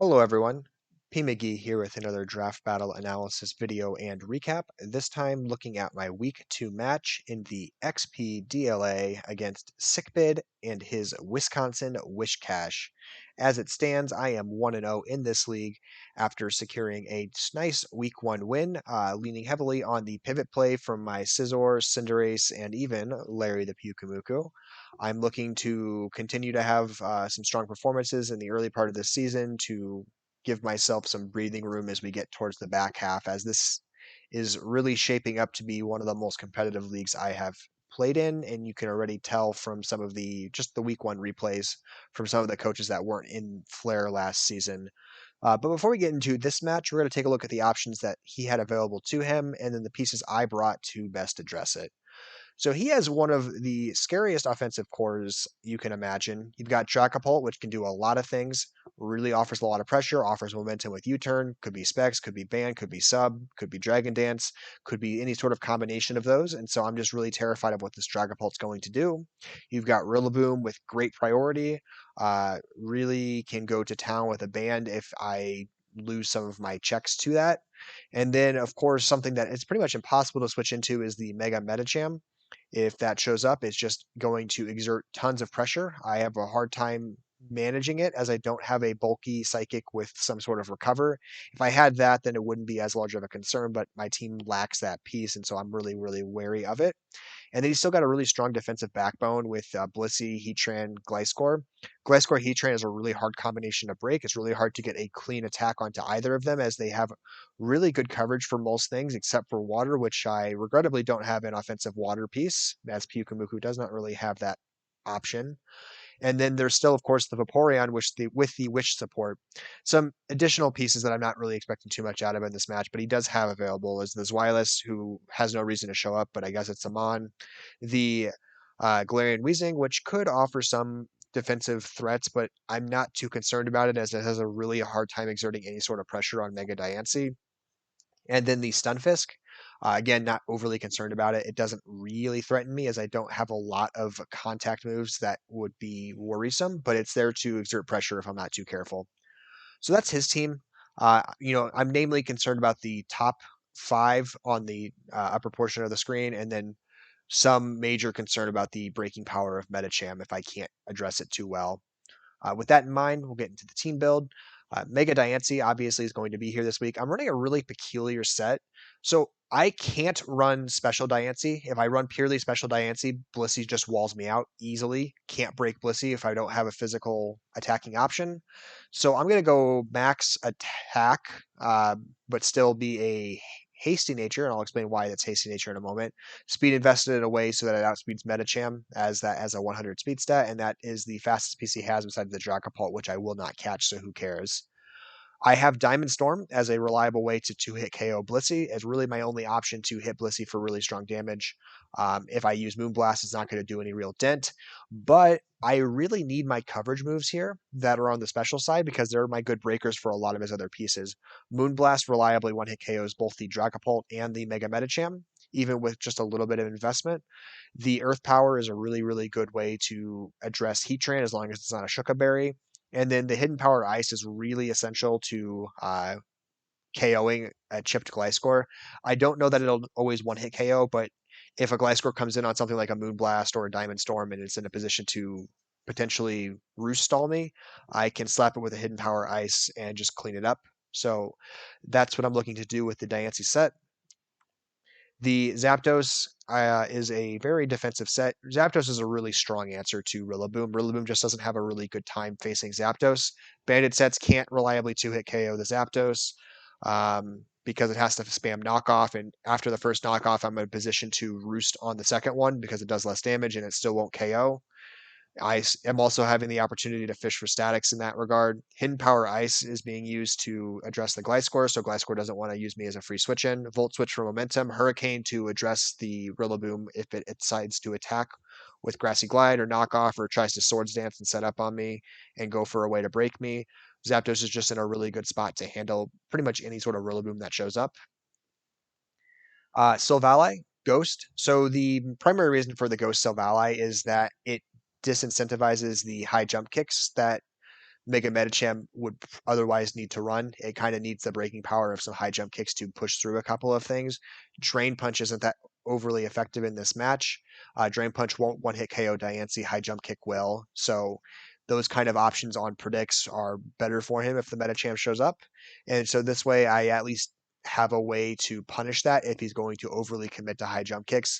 Hello everyone, McGee here with another draft battle analysis video and recap, this time looking at my week 2 match in the XPDLA against Sickbid and his Wisconsin Wish Cash. As it stands, I am 1-0 in this league after securing a nice week 1 win, leaning heavily on the pivot play from my Scizor, Cinderace, and even Larry the Pyukumuku. I'm looking to continue to have some strong performances in the early part of this season to give myself some breathing room as we get towards the back half, as this is really shaping up to be one of the most competitive leagues I have played in, and you can already tell from some of the just the week 1 replays from some of the coaches that weren't in Flair last season. But before we get into this match, we're going to take a look at the options that he had available to him and then the pieces I brought to best address it. So he has one of the scariest offensive cores you can imagine. You've got Dragapult, which can do a lot of things, really offers a lot of pressure, offers momentum with U-turn, could be Specs, could be Ban, could be Sub, could be Dragon Dance, could be any sort of combination of those. And so I'm just really terrified of what this Dragapult's going to do. You've got Rillaboom with great priority, really can go to town with a Band if I lose some of my checks to that. And then, of course, something that it's pretty much impossible to switch into is the Mega Metacham. If that shows up, it's just going to exert tons of pressure. I have a hard time managing it as I don't have a bulky psychic with some sort of recover. If I had that, then it wouldn't be as large of a concern, but my team lacks that piece, and so I'm really, really wary of it. And then he's still got a really strong defensive backbone with Blissey, Heatran, Gliscor. Gliscor, Heatran is a really hard combination to break. It's really hard to get a clean attack onto either of them as they have really good coverage for most things except for water, which I regrettably don't have an offensive water piece, as Pyukumuku does not really have that option. And then there's still, of course, the Vaporeon, which with the Wish support. Some additional pieces that I'm not really expecting too much out of in this match, but he does have available is the Zweilous, who has no reason to show up, but I guess it's Amon. The Galarian Weezing, which could offer some defensive threats, but I'm not too concerned about it as it has a really hard time exerting any sort of pressure on Mega Diancie. And then the Stunfisk, again, not overly concerned about it. It doesn't really threaten me as I don't have a lot of contact moves that would be worrisome, but it's there to exert pressure if I'm not too careful. So that's his team. I'm namely concerned about the top 5 on the upper portion of the screen, and then some major concern about the breaking power of Metacham if I can't address it too well. With that in mind, we'll get into the team build. Mega Diancie obviously is going to be here this week. I'm running a really peculiar set. So I can't run Special Diancie. If I run purely Special Diancie, Blissey just walls me out easily. Can't break Blissey if I don't have a physical attacking option. So I'm going to go max attack, but still be a hasty nature, and I'll explain why that's hasty nature in a moment. Speed invested in a way so that it outspeeds Metacham as a 100 speed stat, and that is the fastest piece he has besides the Dragapult, which I will not catch, so who cares? I have Diamond Storm as a reliable way to two-hit KO Blissey as really my only option to hit Blissey for really strong damage. If I use Moonblast, it's not going to do any real dent, but I really need my coverage moves here that are on the special side because they're my good breakers for a lot of his other pieces. Moonblast reliably one-hit KOs both the Dragapult and the Mega Metacham, even with just a little bit of investment. The Earth Power is a really, really good way to address Heatran as long as it's not a Shuka Berry. And then the Hidden Power Ice is really essential to KOing a chipped Gliscor. I don't know that it'll always one-hit KO, but if a Gliscor comes in on something like a Moonblast or a Diamond Storm and it's in a position to potentially roost stall me, I can slap it with a Hidden Power Ice and just clean it up. So that's what I'm looking to do with the Diancie set. The Zapdos is a very defensive set. Zapdos is a really strong answer to Rillaboom. Rillaboom just doesn't have a really good time facing Zapdos. Banded sets can't reliably two-hit KO the Zapdos because it has to spam knockoff, and after the first knockoff, I'm in a position to roost on the second one because it does less damage and it still won't KO. I am also having the opportunity to fish for statics in that regard. Hidden Power Ice is being used to address the Gliscor, so Gliscor doesn't want to use me as a free switch in. Volt Switch for momentum. Hurricane to address the Rillaboom if it decides to attack with Grassy Glide or Knockoff or tries to Swords Dance and set up on me and go for a way to break me. Zapdos is just in a really good spot to handle pretty much any sort of Rillaboom that shows up. Silvally, Ghost. So the primary reason for the Ghost Silvally is that it disincentivizes the high jump kicks that Mega Medicham would otherwise need to run. It kind of needs the braking power of some high jump kicks to push through a couple of things. Drain Punch isn't that overly effective in this match. Drain Punch won't one hit KO Diancie, high jump kick will. So those kind of options on predicts are better for him if the Medicham shows up. And so this way I at least have a way to punish that if he's going to overly commit to high jump kicks.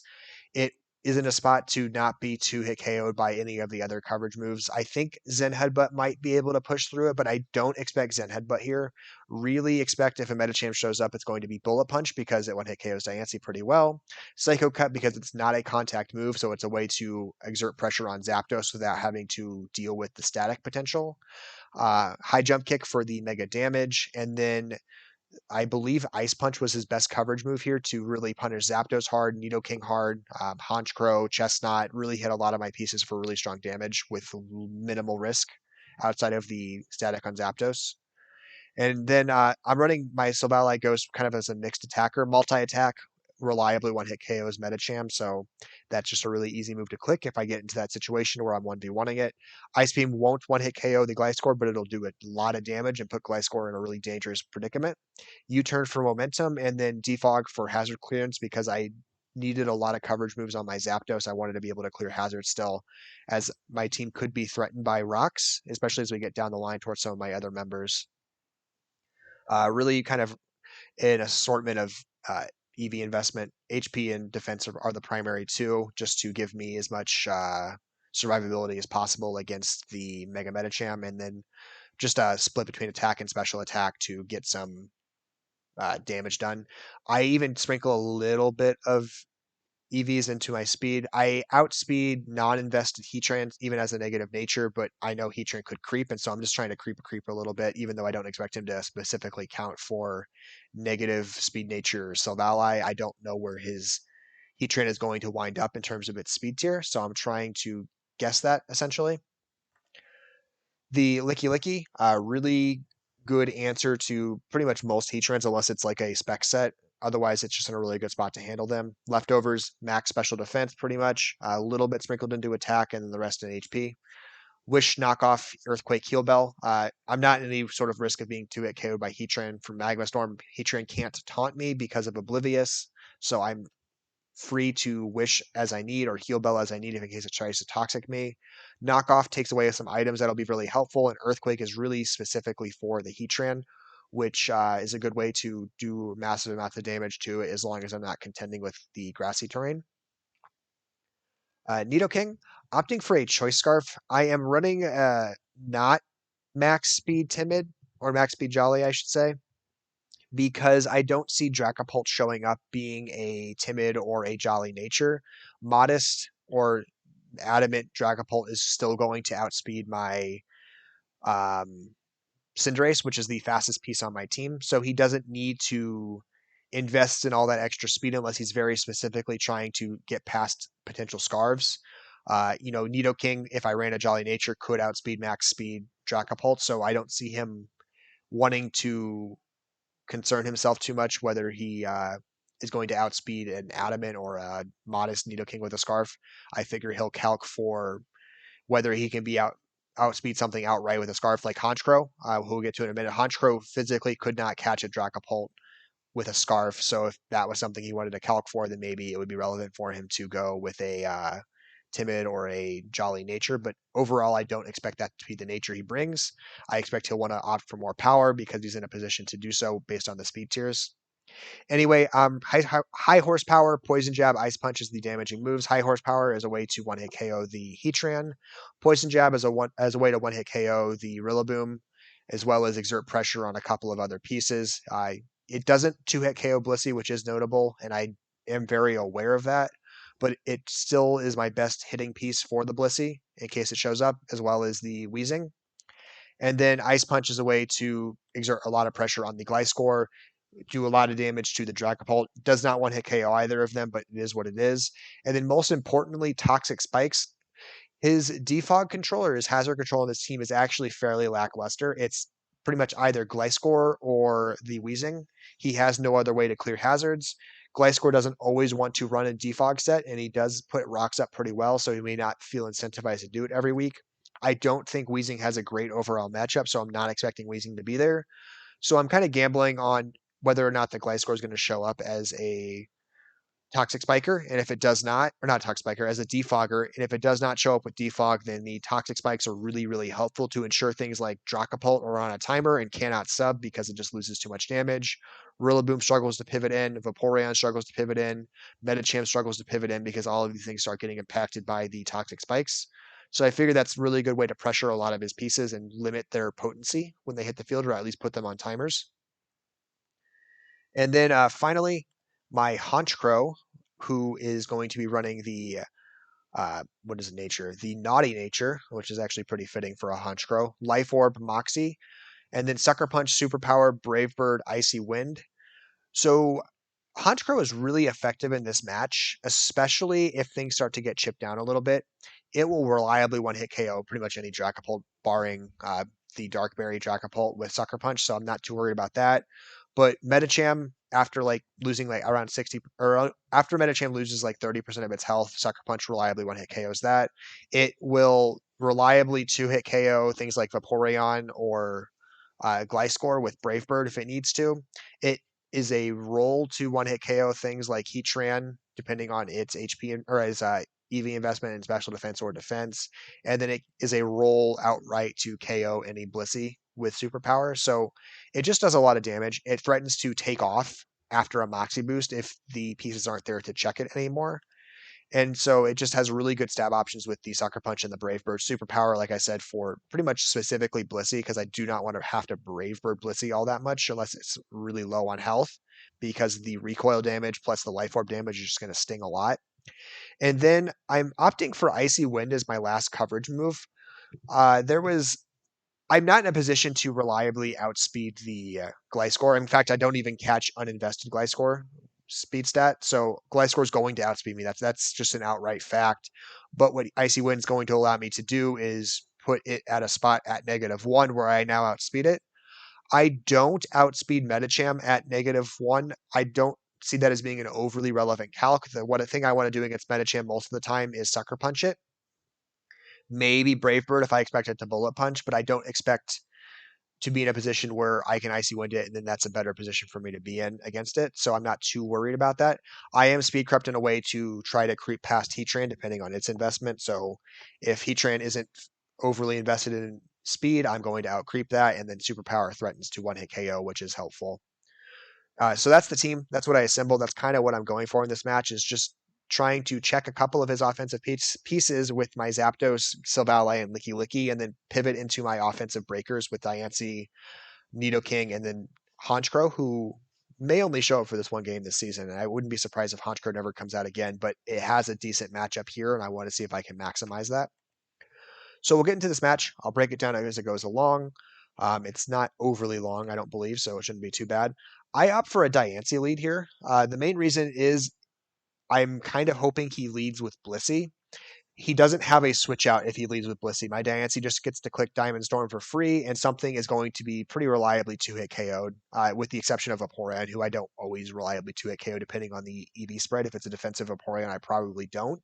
It is in a spot to not be two hit KO'd by any of the other coverage moves. I think Zen Headbutt might be able to push through it, but I don't expect Zen Headbutt here. Really expect if a Medicham shows up, it's going to be Bullet Punch because it one hit KOs Diancie pretty well. Psycho Cut because it's not a contact move, so it's a way to exert pressure on Zapdos without having to deal with the static potential. High Jump Kick for the mega damage, and then I believe Ice Punch was his best coverage move here to really punish Zapdos hard, Nidoking hard, Honchkrow, Chestnut, really hit a lot of my pieces for really strong damage with minimal risk outside of the static on Zapdos. And then I'm running my Silvally Ghost kind of as a mixed attacker, multi-attack, reliably one-hit KOs Medicham, so that's just a really easy move to click if I get into that situation where I'm 1v1ing it. Ice Beam won't one-hit KO the Gliscor, but it'll do a lot of damage and put Gliscor in a really dangerous predicament. U-turn for momentum, and then Defog for hazard clearance because I needed a lot of coverage moves on my Zapdos. I wanted to be able to clear hazard still, as my team could be threatened by rocks, especially as we get down the line towards some of my other members. Really kind of an assortment of EV investment. HP and defense are the primary two, just to give me as much survivability as possible against the Mega Medicham, and then just a split between attack and special attack to get some damage done. I even sprinkle a little bit of EVs into my speed. I outspeed non-invested Heatran even as a negative nature, but I know Heatran could creep, and so I'm just trying to creep a little bit, even though I don't expect him to specifically count for negative speed nature Silvally. I don't know where his Heatran is going to wind up in terms of its speed tier, so I'm trying to guess that essentially. The Licky Licky, really good answer to pretty much most Heatrans, unless it's like a spec set. Otherwise, it's just in a really good spot to handle them. Leftovers, max special defense, pretty much. A little bit sprinkled into attack, and then the rest in HP. Wish knockoff Earthquake Heal Bell. I'm not in any sort of risk of being 2-hit KO'd by Heatran from Magma Storm. Heatran can't taunt me because of Oblivious, so I'm free to wish as I need or heal bell as I need in case it tries to toxic me. Knockoff takes away some items that'll be really helpful, and Earthquake is really specifically for the Heatran, which is a good way to do massive amounts of damage to it as long as I'm not contending with the grassy terrain. Nidoking, opting for a Choice Scarf. I am running not max speed Timid, or max speed Jolly, I should say, because I don't see Dracopult showing up being a timid or a jolly nature. Modest or adamant Dragapult is still going to outspeed my Cinderace, which is the fastest piece on my team. So he doesn't need to invest in all that extra speed unless he's very specifically trying to get past potential scarves. Nidoking, if I ran a Jolly Nature, could outspeed max speed Dracopult, so I don't see him wanting to concern himself too much whether he is going to outspeed an adamant or a modest Nidoking with a scarf. I figure he'll calc for whether he can be outspeed something outright with a scarf like Honchkrow, who we'll get to in a minute. Honchkrow physically could not catch a Dracopult with a scarf, so if that was something he wanted to calc for, then maybe it would be relevant for him to go with a timid or a jolly nature. But overall, I don't expect that to be the nature he brings. I expect he'll want to opt for more power because he's in a position to do so based on the speed tiers. Anyway, high horsepower, Poison Jab, Ice Punch is the damaging moves. High horsepower is a way to one-hit KO the Heatran. Poison Jab is a way to one-hit KO the Rillaboom, as well as exert pressure on a couple of other pieces. It doesn't two-hit KO Blissey, which is notable, and I am very aware of that, but it still is my best hitting piece for the Blissey in case it shows up, as well as the Wheezing. And then Ice Punch is a way to exert a lot of pressure on the Gliscor, do a lot of damage to the Dracopult. Does not one hit KO either of them, but it is what it is. And then most importantly, Toxic Spikes. His defog controller, his hazard control on this team is actually fairly lackluster. It's pretty much either Gliscor or the Wheezing. He has no other way to clear hazards. Gliscor doesn't always want to run a defog set, and he does put rocks up pretty well, so he may not feel incentivized to do it every week. I don't think Weezing has a great overall matchup, so I'm not expecting Weezing to be there. So I'm kind of gambling on whether or not the Gliscor is going to show up as a Toxic Spiker, and if it does not, or not Toxic Spiker, as a Defogger, and if it does not show up with Defog, then the Toxic Spikes are really, really helpful to ensure things like Dracopult are on a timer and cannot sub because it just loses too much damage. Rillaboom struggles to pivot in, Vaporeon struggles to pivot in, Medicham struggles to pivot in because all of these things start getting impacted by the Toxic Spikes. So I figure that's a really good way to pressure a lot of his pieces and limit their potency when they hit the field, or at least put them on timers. And then finally, my Honchkrow, who is going to be running the what is nature? The naughty nature, which is actually pretty fitting for a Honchkrow. Life Orb, Moxie, and then Sucker Punch, Superpower, Brave Bird, Icy Wind. So Honchkrow is really effective in this match, especially if things start to get chipped down a little bit. It will reliably one-hit KO pretty much any Dracopult, barring the Darkberry Dracopult with Sucker Punch, so I'm not too worried about that. But Medicham, after like losing like around 60, or after Medicham loses like 30% of its health, Sucker Punch reliably one-hit KOs that. It will reliably two-hit KO things like Vaporeon or Gliscor with Brave Bird if it needs to. It is a roll to one-hit KO things like Heatran, depending on its HP or its EV investment in special defense or defense, and then it is a roll outright to KO any Blissey with superpower. So it just does a lot of damage. It threatens to take off after a Moxie boost if the pieces aren't there to check it anymore. And so it just has really good stab options with the Sucker Punch and the Brave Bird superpower, like I said, for pretty much specifically Blissey, because I do not want to have to Brave Bird Blissey all that much unless it's really low on health, because the recoil damage plus the Life Orb damage is just going to sting a lot. And then I'm opting for Icy Wind as my last coverage move. I'm not in a position to reliably outspeed the Gliscor. In fact, I don't even catch uninvested Gliscor speed stat. So Gliscor is going to outspeed me. That's just an outright fact. But what Icy Wind is going to allow me to do is put it at a spot at -1 where I now outspeed it. I don't outspeed Medicham at -1. I don't see that as being an overly relevant calc. The thing I want to do against Medicham most of the time is Sucker Punch it. Maybe Brave Bird if I expect it to Bullet Punch, but I don't expect to be in a position where I can Icy Wind it, and then that's a better position for me to be in against it. So I'm not too worried about that. I am speed crept in a way to try to creep past Heatran depending on its investment. So if Heatran isn't overly invested in speed, I'm going to outcreep that, and then Superpower threatens to one-hit KO, which is helpful. So that's the team. That's what I assembled. That's kind of what I'm going for in this match, is just trying to check a couple of his offensive pieces with my Zapdos, Silvally, and Licky, and then pivot into my offensive breakers with Diancie, Nidoking, and then Honchkrow, who may only show up for this one game this season. And I wouldn't be surprised if Honchkrow never comes out again, but it has a decent matchup here, and I want to see if I can maximize that. So we'll get into this match. I'll break it down as it goes along. It's not overly long, I don't believe, so it shouldn't be too bad. I opt for a Diancie lead here. The main reason is I'm kind of hoping he leads with Blissey. He doesn't have a switch out if he leads with Blissey. My Diancie just gets to click Diamond Storm for free, and something is going to be pretty reliably two-hit KO'd, with the exception of Vaporeon, who I don't always reliably two-hit KO depending on the EV spread. If it's a defensive Vaporeon, I probably don't.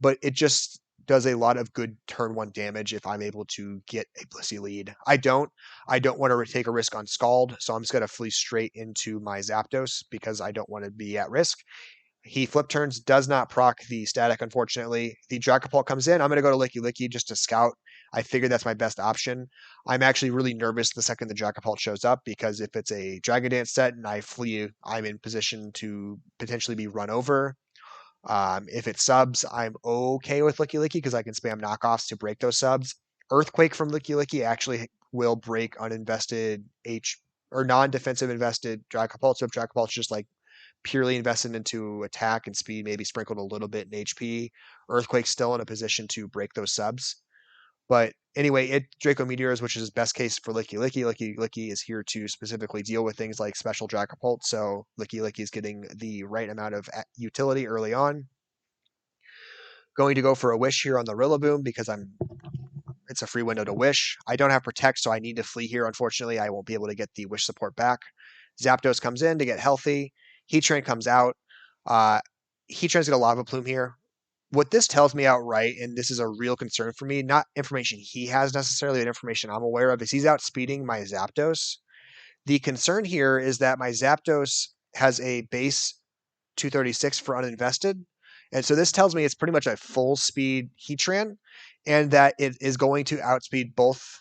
But it just does a lot of good turn one damage if I'm able to get a Blissey lead. I don't want to take a risk on Scald, so I'm just going to flee straight into my Zapdos because I don't want to be at risk. He flip turns, does not proc the static, unfortunately. The Dracopult comes in. I'm going to go to Licky just to scout. I figure that's my best option. I'm actually really nervous the second the Dracopult shows up, because if it's a Dragon Dance set and I flee, I'm in position to potentially be run over. If it subs, I'm okay with Licky because I can spam knockoffs to break those subs. Earthquake from Licky actually will break uninvested or non-defensive invested Dracopult. So if Dracopult's just like purely invested into attack and speed, maybe sprinkled a little bit in HP, Earthquake's still in a position to break those subs. But anyway, Draco Meteors, which is best case for Licky. Licky is here to specifically deal with things like special Dracopult, so Licky is getting the right amount of utility early on. Going to go for a Wish here on the Rillaboom because it's a free window to Wish. I don't have Protect, so I need to flee here. Unfortunately, I won't be able to get the Wish support back. Zapdos comes in to get healthy. Heatran comes out. Heatran's got a Lava Plume here. What this tells me outright, and this is a real concern for me, not information he has necessarily, but information I'm aware of, is he's outspeeding my Zapdos. The concern here is that my Zapdos has a base 236 for uninvested. And so this tells me it's pretty much a full speed Heatran, and that it is going to outspeed both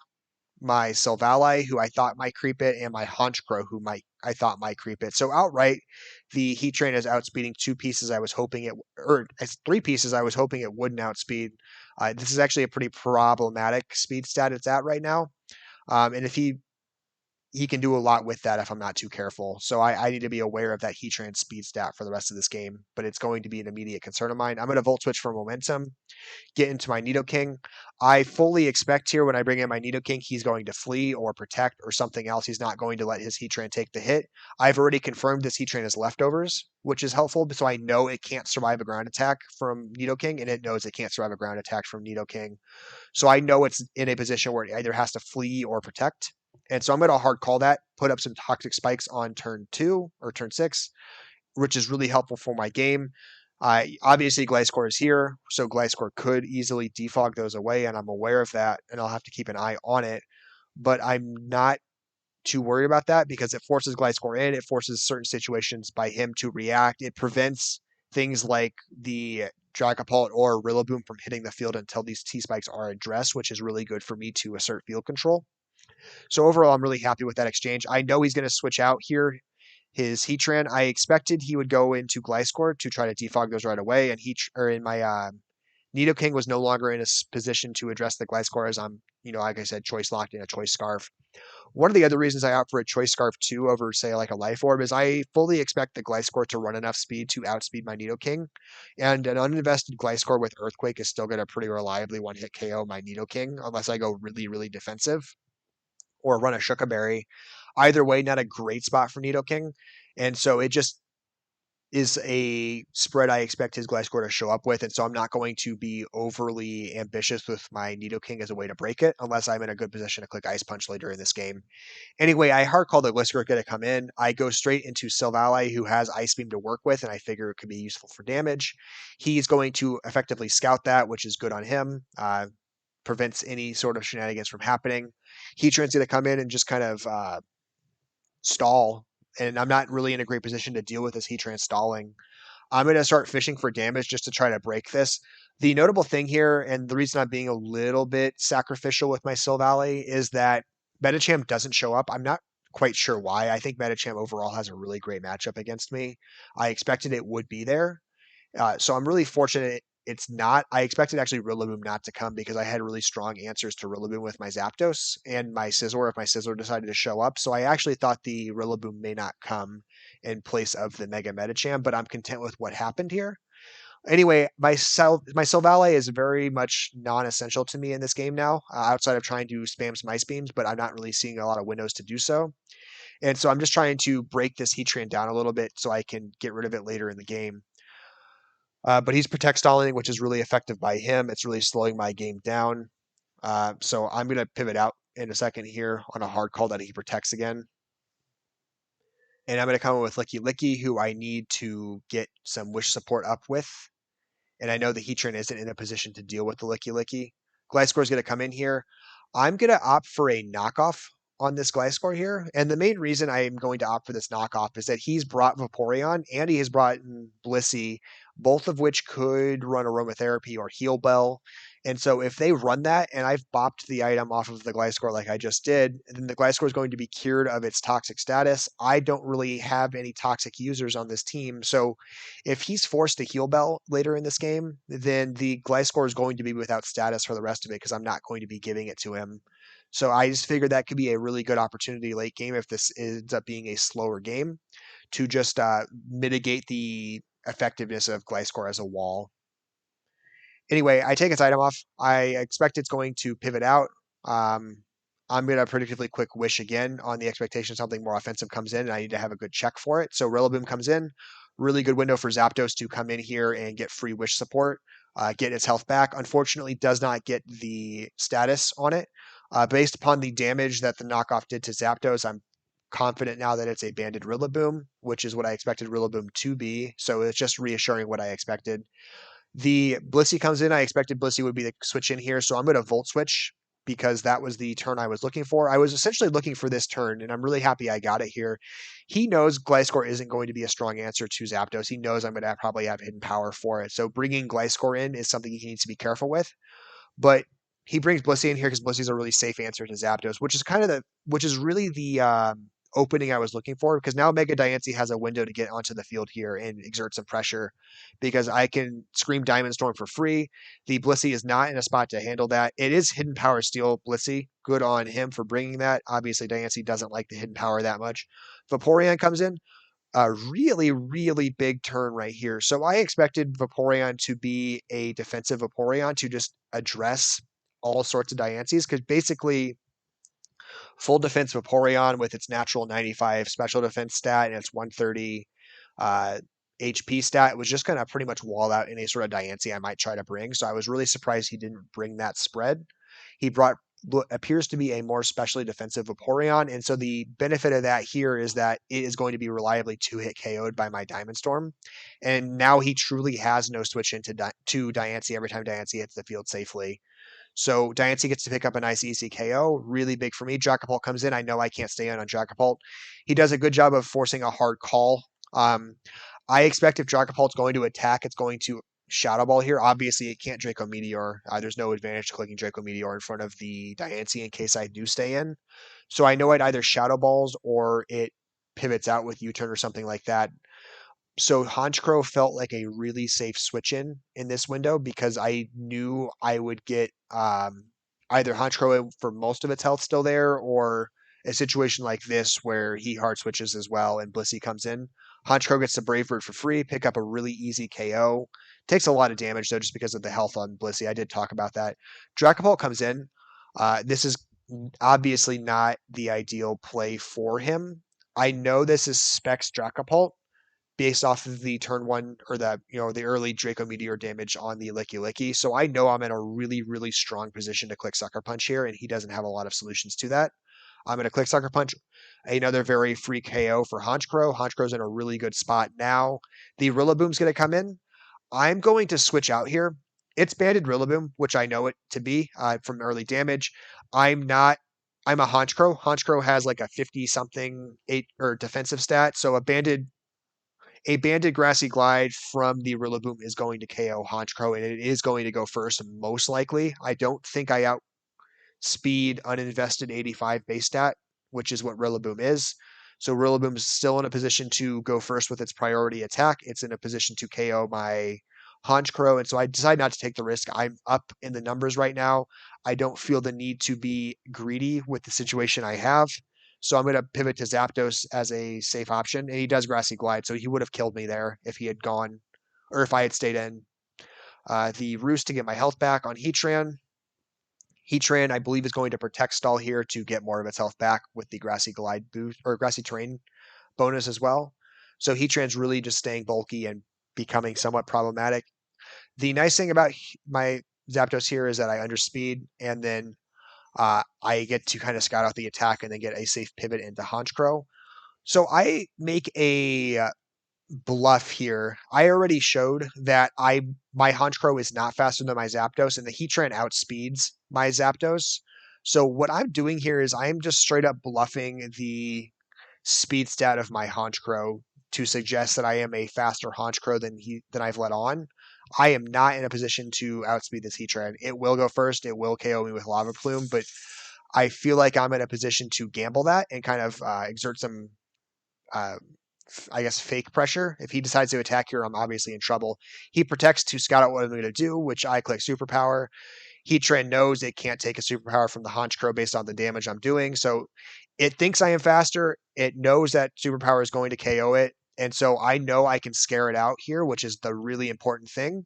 my Silvally, who I thought might creep it, and my Honchkrow, who I thought might creep it. So outright, the Heatran is outspeeding two pieces I was hoping it, or it's three pieces I was hoping it wouldn't outspeed. This is actually a pretty problematic speed stat it's at right now. And if he can do a lot with that if I'm not too careful. So I need to be aware of that Heatran speed stat for the rest of this game, but it's going to be an immediate concern of mine. I'm going to Volt Switch for momentum, get into my Nidoking. I fully expect here when I bring in my Nidoking, he's going to flee or protect or something else. He's not going to let his Heatran take the hit. I've already confirmed this Heatran is leftovers, which is helpful, so I know it can't survive a ground attack from Nidoking, and it knows it can't survive a ground attack from Nidoking. So I know it's in a position where it either has to flee or protect. And so I'm going to hard call that, put up some toxic spikes on turn 2 or turn 6, which is really helpful for my game. Obviously, Gliscor is here, so Gliscor could easily defog those away, and I'm aware of that, and I'll have to keep an eye on it. But I'm not too worried about that because it forces Gliscor in, it forces certain situations by him to react. It prevents things like the Dragapult or Rillaboom from hitting the field until these T-Spikes are addressed, which is really good for me to assert field control. So overall, I'm really happy with that exchange. I know he's going to switch out here his Heatran. I expected he would go into Gliscor to try to defog those right away, and my Nidoking was no longer in a position to address the Gliscor as I'm, like I said, choice locked in a choice scarf. One of the other reasons I opt for a choice scarf too over, say, like a life orb is I fully expect the Gliscor to run enough speed to outspeed my Nidoking, and an uninvested Gliscor with Earthquake is still going to pretty reliably one-hit KO my Nidoking unless I go really, really defensive or run a Shuka Berry. Either way, not a great spot for Nidoking, and so it just is a spread I expect his Gliscor to show up with, and so I'm not going to be overly ambitious with my Nidoking as a way to break it unless I'm in a good position to click Ice Punch later in this game. Anyway, I hard call the Gliscor going to come in. I go straight into Silvally, who has Ice Beam to work with, and I figure it could be useful for damage. He's going to effectively scout that, which is good on him. Prevents any sort of shenanigans from happening. Heatran's going to come in and just kind of stall, and I'm not really in a great position to deal with this Heatran stalling. I'm going to start fishing for damage just to try to break this. The notable thing here, and the reason I'm being a little bit sacrificial with my Silvally, is that Medicham doesn't show up. I'm not quite sure why. I think Medicham overall has a really great matchup against me. I expected it would be there. So I'm really fortunate it's not. I expected actually Rillaboom not to come because I had really strong answers to Rillaboom with my Zapdos and my Scizor if my Scizor decided to show up. So I actually thought the Rillaboom may not come in place of the Mega Medicham, but I'm content with what happened here. Anyway, my Silvally is very much non-essential to me in this game now, outside of trying to spam some Ice Beams, but I'm not really seeing a lot of windows to do so. And so I'm just trying to break this Heatran down a little bit so I can get rid of it later in the game. But he's protect stalling, which is really effective by him. It's really slowing my game down. So I'm going to pivot out in a second here on a hard call that he protects again. And I'm going to come in with Licky Licky, who I need to get some wish support up with. And I know the Heatran isn't in a position to deal with the Licky Licky. Gliscor is going to come in here. I'm going to opt for a knockoff on this Gliscor here. And the main reason I am going to opt for this knockoff is that he's brought Vaporeon and he has brought Blissey, both of which could run Aromatherapy or Heal Bell. And so if they run that and I've bopped the item off of the Gliscor like I just did, then the Gliscor is going to be cured of its toxic status. I don't really have any toxic users on this team. So if he's forced to Heal Bell later in this game, then the Gliscor is going to be without status for the rest of it because I'm not going to be giving it to him. So I just figured that could be a really good opportunity late game if this ends up being a slower game to just mitigate the effectiveness of Gliscor as a wall. Anyway, I take its item off. I expect it's going to pivot out. I'm going to predictably quick wish again on the expectation something more offensive comes in, and I need to have a good check for it. So Rillaboom comes in. Really good window for Zapdos to come in here and get free wish support, get its health back. Unfortunately, does not get the status on it. Based upon the damage that the knockoff did to Zapdos, I'm confident now that it's a banded Rillaboom, which is what I expected Rillaboom to be. So it's just reassuring what I expected. The Blissey comes in. I expected Blissey would be the switch in here, so I'm going to Volt Switch because that was the turn I was looking for. I was essentially looking for this turn, and I'm really happy I got it here. He knows Gliscor isn't going to be a strong answer to Zapdos. He knows I'm going to probably have hidden power for it. So bringing Gliscor in is something he needs to be careful with. But he brings Blissey in here because Blissey's a really safe answer to Zapdos, which is really the opening I was looking for, because now Mega Diancie has a window to get onto the field here and exert some pressure because I can scream Diamond Storm for free. The Blissey is not in a spot to handle that. It is Hidden Power Steel Blissey. Good on him for bringing that. Obviously, Diancie doesn't like the Hidden Power that much. Vaporeon comes in. A really, really big turn right here. So I expected Vaporeon to be a defensive Vaporeon to just address all sorts of Diancies, because basically full defense Vaporeon with its natural 95 special defense stat and its 130 uh, HP stat was just going to pretty much wall out any sort of Diancie I might try to bring. So I was really surprised he didn't bring that spread. He brought what appears to be a more specially defensive Vaporeon, and so the benefit of that here is that it is going to be reliably two-hit KO'd by my Diamond Storm, and now he truly has no switch into to Diancie every time Diancie hits the field safely. So Diancie gets to pick up a nice easy KO. Really big for me. Dragapult comes in. I know I can't stay on Dragapult. He does a good job of forcing a hard call. I expect if Dragapult's going to attack, it's going to Shadow Ball here. Obviously, it can't Draco Meteor. There's no advantage to clicking Draco Meteor in front of the Diancie in case I do stay in. So I know I'd either Shadow Balls or it pivots out with U-turn or something like that. So Honchkrow felt like a really safe switch in this window because I knew I would get either Honchkrow for most of its health still there, or a situation like this where he hard switches as well and Blissey comes in. Honchkrow gets the Brave Bird for free, pick up a really easy KO. Takes a lot of damage though just because of the health on Blissey. I did talk about that. Dracopult comes in. This is obviously not the ideal play for him. I know this is Specs Dracopult based off of the turn one or the early Draco Meteor damage on the Licky Licky. So I know I'm in a really, really strong position to click Sucker Punch here, and he doesn't have a lot of solutions to that. I'm going to click Sucker Punch, another very free KO for Honchkrow. Honchkrow's in a really good spot now. The Rillaboom's going to come in. I'm going to switch out here. It's banded Rillaboom, which I know it to be from early damage. I'm not. I'm a Honchkrow. Honchkrow has like a 50 something 8 or defensive stat, so a banded Grassy Glide from the Rillaboom is going to KO Honchkrow, and it is going to go first, most likely. I don't think I outspeed uninvested 85 base stat, which is what Rillaboom is. So Rillaboom is still in a position to go first with its priority attack. It's in a position to KO my Honchkrow, and so I decide not to take the risk. I'm up in the numbers right now. I don't feel the need to be greedy with the situation I have. So I'm going to pivot to Zapdos as a safe option. And he does Grassy Glide, so he would have killed me there if he had gone, or if I had stayed in. The Roost to get my health back on Heatran. Heatran, I believe, is going to Protect Stall here to get more of its health back with the Grassy Glide boost, or Grassy Terrain bonus as well. So Heatran's really just staying bulky and becoming somewhat problematic. The nice thing about my Zapdos here is that I underspeed, and then I get to kind of scout out the attack and then get a safe pivot into Honchkrow. So I make a bluff here. I already showed that my Honchkrow is not faster than my Zapdos, and the Heatran outspeeds my Zapdos. So what I'm doing here is I'm just straight up bluffing the speed stat of my Honchkrow to suggest that I am a faster Honchkrow than I've let on. I am not in a position to outspeed this Heatran. It will go first. It will KO me with Lava Plume, but I feel like I'm in a position to gamble that and kind of exert some, uh, I guess, fake pressure. If he decides to attack here, I'm obviously in trouble. He protects to scout out what I'm going to do, which I click Superpower. Heatran knows it can't take a superpower from the Honchkrow based on the damage I'm doing. So it thinks I am faster. It knows that superpower is going to KO it. And so I know I can scare it out here, which is the really important thing.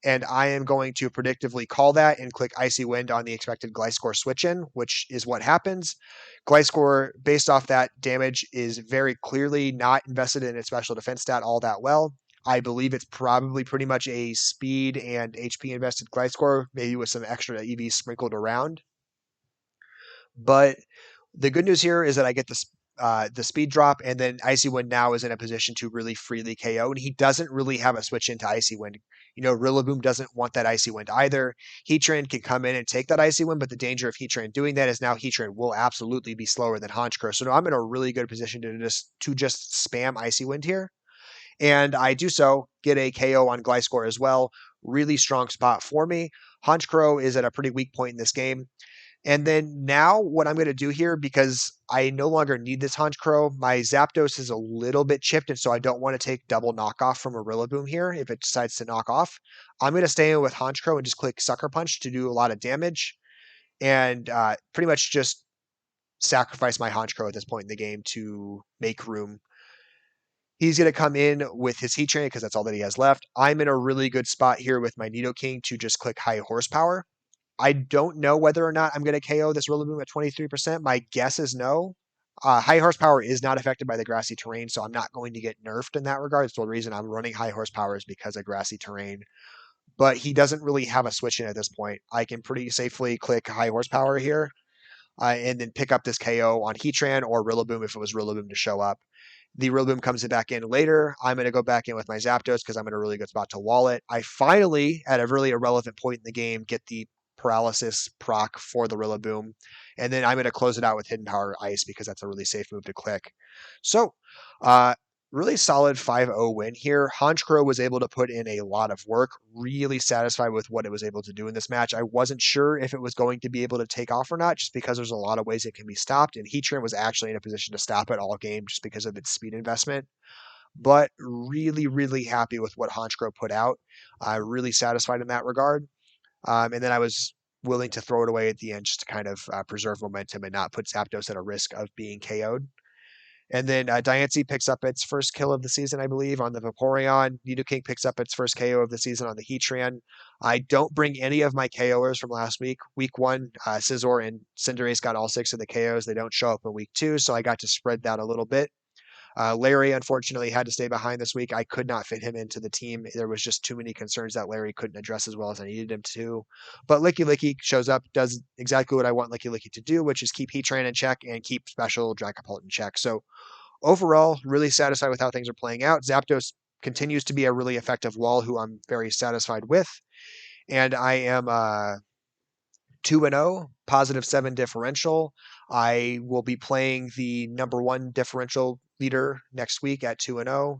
And I am going to predictively call that and click Icy Wind on the expected Gliscor switch in, which is what happens. Gliscor, based off that damage, is very clearly not invested in its special defense stat all that well. I believe it's probably pretty much a speed and HP invested Gliscor, maybe with some extra EVs sprinkled around. But the good news here is that I get this the speed drop, and then Icy Wind now is in a position to really freely KO, and he doesn't really have a switch into Icy Wind. Rillaboom doesn't want that Icy Wind either. Heatran can come in and take that Icy Wind, but the danger of Heatran doing that is now Heatran will absolutely be slower than Honchkrow. So now I'm in a really good position to just spam Icy Wind here. And I do so, get a KO on Gliscor as well. Really strong spot for me. Honchkrow is at a pretty weak point in this game. And then now what I'm going to do here, because I no longer need this Honchkrow, my Zapdos is a little bit chipped, and so I don't want to take double knockoff from a Rillaboom here if it decides to knock off. I'm going to stay in with Honchkrow and just click Sucker Punch to do a lot of damage, and pretty much just sacrifice my Honchkrow at this point in the game to make room. He's going to come in with his Heatran because that's all that he has left. I'm in a really good spot here with my Nidoking to just click High Horsepower. I don't know whether or not I'm going to KO this Rillaboom at 23%. My guess is no. High Horsepower is not affected by the grassy terrain, so I'm not going to get nerfed in that regard. So the reason I'm running High Horsepower is because of grassy terrain. But he doesn't really have a switch in at this point. I can pretty safely click High Horsepower here and then pick up this KO on Heatran or Rillaboom if it was Rillaboom to show up. The Rillaboom comes back in later. I'm going to go back in with my Zapdos because I'm in a really good spot to wall it. I finally, at a really irrelevant point in the game, get the paralysis proc for the Rillaboom. And then I'm going to close it out with Hidden Power Ice because that's a really safe move to click. So, really solid 5-0 win here. Honchkrow was able to put in a lot of work. Really satisfied with what it was able to do in this match. I wasn't sure if it was going to be able to take off or not, just because there's a lot of ways it can be stopped. And Heatran was actually in a position to stop it all game just because of its speed investment. But really, really happy with what Honchkrow put out. Really satisfied in that regard. And then I was willing to throw it away at the end just to kind of preserve momentum and not put Zapdos at a risk of being KO'd. And then Diancie picks up its first kill of the season, I believe, on the Vaporeon. Nidoking picks up its first KO of the season on the Heatran. I don't bring any of my KOers from last week. Week 1, Scizor and Cinderace got all 6 of the KOs. They don't show up in week 2, so I got to spread that a little bit. Larry, unfortunately, had to stay behind this week. I could not fit him into the team. There was just too many concerns that Larry couldn't address as well as I needed him to. But Licky Licky shows up, does exactly what I want Licky Licky to do, which is keep Heatran in check and keep Special Dragapult in check. So overall, really satisfied with how things are playing out. Zapdos continues to be a really effective wall who I'm very satisfied with. And I am 2-0, positive 7 differential. I will be playing the number 1 differential leader next week at 2-0,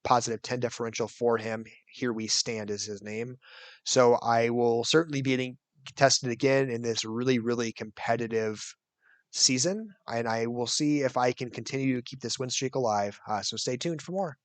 positive 10 differential for him. Here we stand is his name. So I will certainly be getting tested again in this really, really competitive season, and I will see if I can continue to keep this win streak alive. So stay tuned for more.